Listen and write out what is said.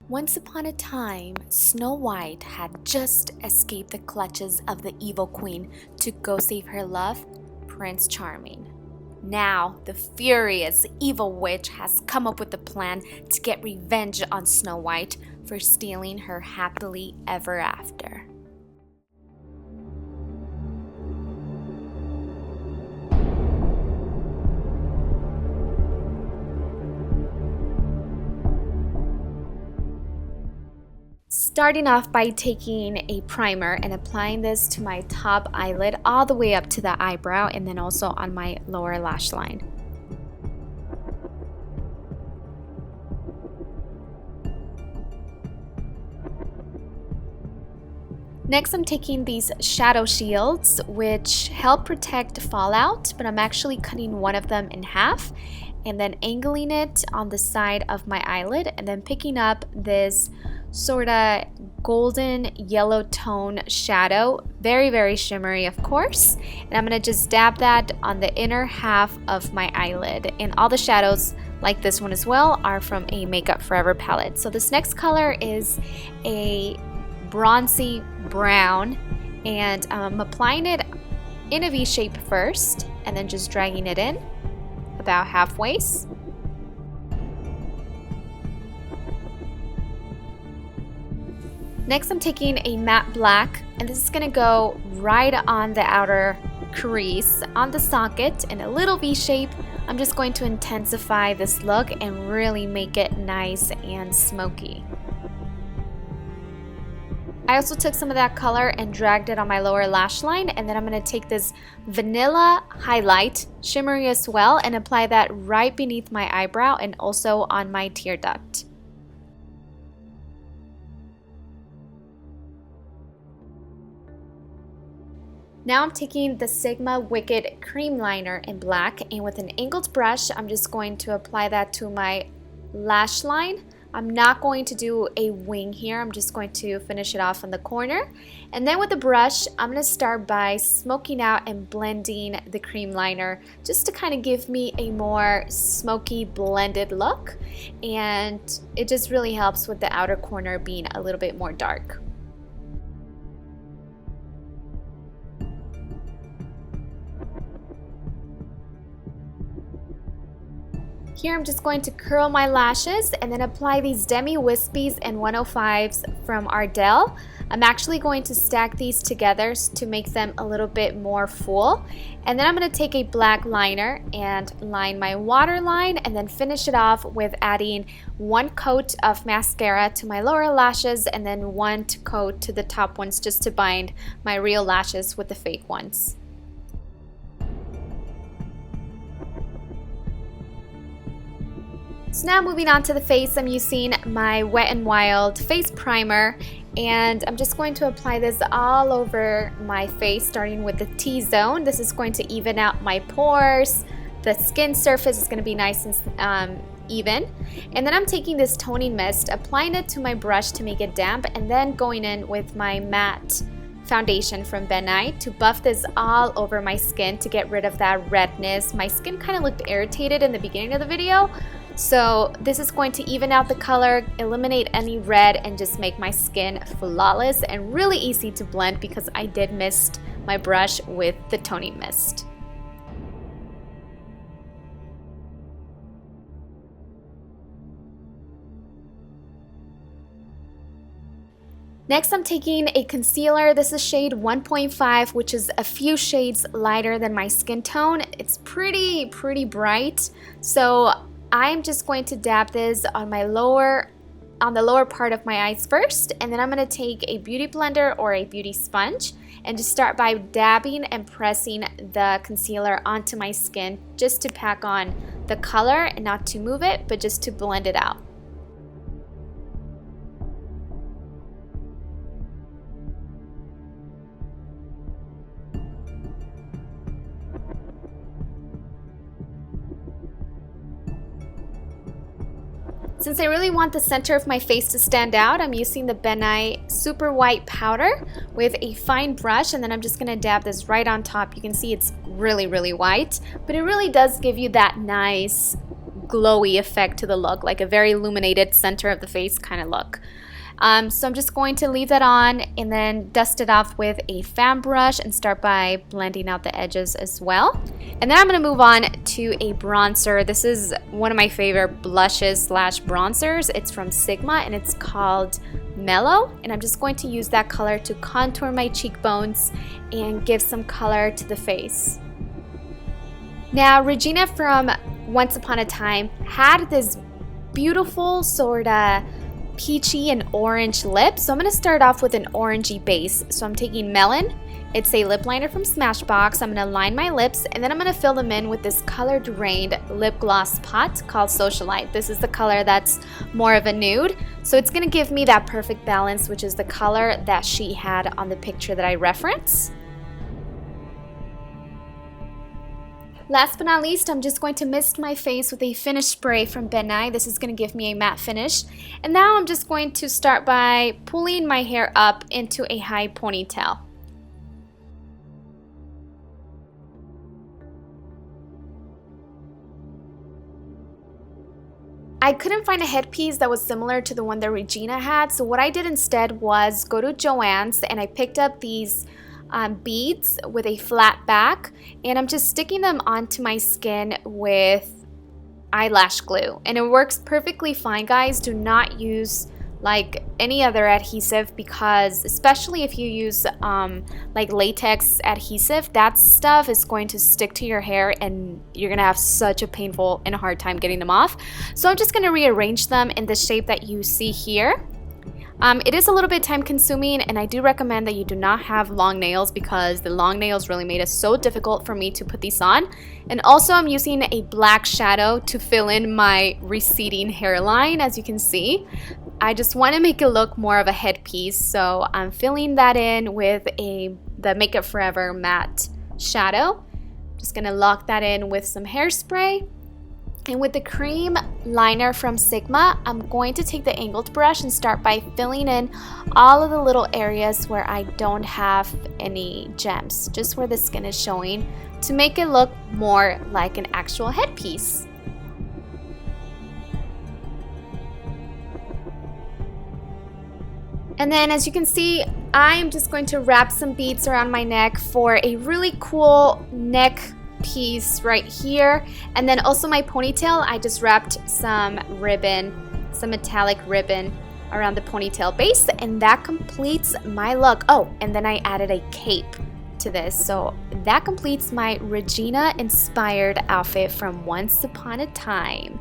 Once upon a time, Snow White had just escaped the clutches of the evil queen to go save her love, Prince Charming. Now, the furious evil witch has come up with a plan to get revenge on Snow White for stealing her happily ever after. Starting off by taking a primer and applying this to my top eyelid all the way up to the eyebrow and then also on my lower lash line. Next, I'm taking these shadow shields which help protect fallout, but I'm actually cutting one of them in half and then angling it on the side of my eyelid and then picking up this sort of golden yellow tone shadow, very shimmery of course, and I'm gonna just dab that on the inner half of my eyelid. And all the shadows like this one as well are from a Makeup Forever palette. So this next color is a bronzy brown, and I'm applying it in a V shape first and then just dragging it in about halfway. Next, I'm taking a matte black, and this is going to go right on the outer crease on the socket in a little V shape. I'm just going to intensify this look and really make it nice and smoky. I also took some of that color and dragged it on my lower lash line, and then I'm going to take this vanilla highlight, shimmery as well, and apply that right beneath my eyebrow and also on my tear duct. Now I'm taking the Sigma Wicked Cream Liner in black, and with an angled brush, I'm just going to apply that to my lash line. I'm not going to do a wing here, I'm just going to finish it off on the corner. And then with the brush, I'm going to start by smoking out and blending the cream liner just to kind of give me a more smoky blended look. And it just really helps with the outer corner being a little bit more dark. Here I'm just going to curl my lashes and then apply these Demi Wispies and 105s from Ardell. I'm actually going to stack these together to make them a little bit more full. And then I'm going to take a black liner and line my waterline and then finish it off with adding one coat of mascara to my lower lashes and then one coat to the top ones just to bind my real lashes with the fake ones. So now moving on to the face, I'm using my Wet n Wild face primer, and I'm just going to apply this all over my face starting with the T-zone. This is going to even out my pores. The skin surface is going to be nice and even. And then I'm taking this toning mist, applying it to my brush to make it damp, and then going in with my matte foundation from Nye to buff this all over my skin to get rid of that redness. My skin kind of looked irritated in the beginning of the video, so this is going to even out the color, eliminate any red, and just make my skin flawless and really easy to blend because I did mist my brush with the toning mist. Next, I'm taking a concealer. This is shade 1.5, which is a few shades lighter than my skin tone. It's pretty bright, so I'm just going to dab this on the lower part of my eyes first, and then I'm going to take a beauty blender or a beauty sponge and just start by dabbing and pressing the concealer onto my skin just to pack on the color and not to move it, but just to blend it out. Since I really want the center of my face to stand out, I'm using the Nye Super White Powder with a fine brush, and then I'm just going to dab this right on top. You can see it's really white, but it really does give you that nice glowy effect to the look, like a very illuminated center of the face kind of look. So I'm just going to leave that on and then dust it off with a fan brush and start by blending out the edges as well. And then I'm going to move on to a bronzer. This is one of my favorite blushes slash bronzers. It's from Sigma and it's called Mellow. And I'm just going to use that color to contour my cheekbones and give some color to the face. Now, Regina from Once Upon a Time had this beautiful sort of peachy and orange lip, so I'm going to start off with an orangey base. So I'm taking Melon, it's a lip liner from Smashbox. I'm going to line my lips and then I'm going to fill them in with this color drained lip gloss pot called Socialite. This is the color that's more of a nude, so it's going to give me that perfect balance, which is the color that she had on the picture that I reference. Last but not least, I'm just going to mist my face with a finish spray from Ben Nye. This is going to give me a matte finish. And now I'm just going to start by pulling my hair up into a high ponytail. I couldn't find a headpiece that was similar to the one that Regina had, so what I did instead was go to Joann's and I picked up these beads with a flat back, and I'm just sticking them onto my skin with eyelash glue, and it works perfectly fine, guys. Do not use like any other adhesive, because especially if you use like latex adhesive, that stuff is going to stick to your hair and you're gonna have such a painful and hard time getting them off. So I'm just gonna rearrange them in the shape that you see here. It is a little bit time consuming, and I do recommend that you do not have long nails, because the long nails really made it so difficult for me to put these on. And also I'm using a black shadow to fill in my receding hairline. As you can see, I just want to make it look more of a headpiece, so I'm filling that in with the Makeup Forever matte shadow. Just gonna lock that in with some hairspray. And with the cream liner from Sigma, I'm going to take the angled brush and start by filling in all of the little areas where I don't have any gems, just where the skin is showing, to make it look more like an actual headpiece. And then, as you can see, I'm just going to wrap some beads around my neck for a really cool neck piece right here. And then also my ponytail, I just wrapped some ribbon, some metallic ribbon around the ponytail base, and that completes my look. Oh, and then I added a cape to this, so that completes my Regina inspired outfit from Once Upon a Time.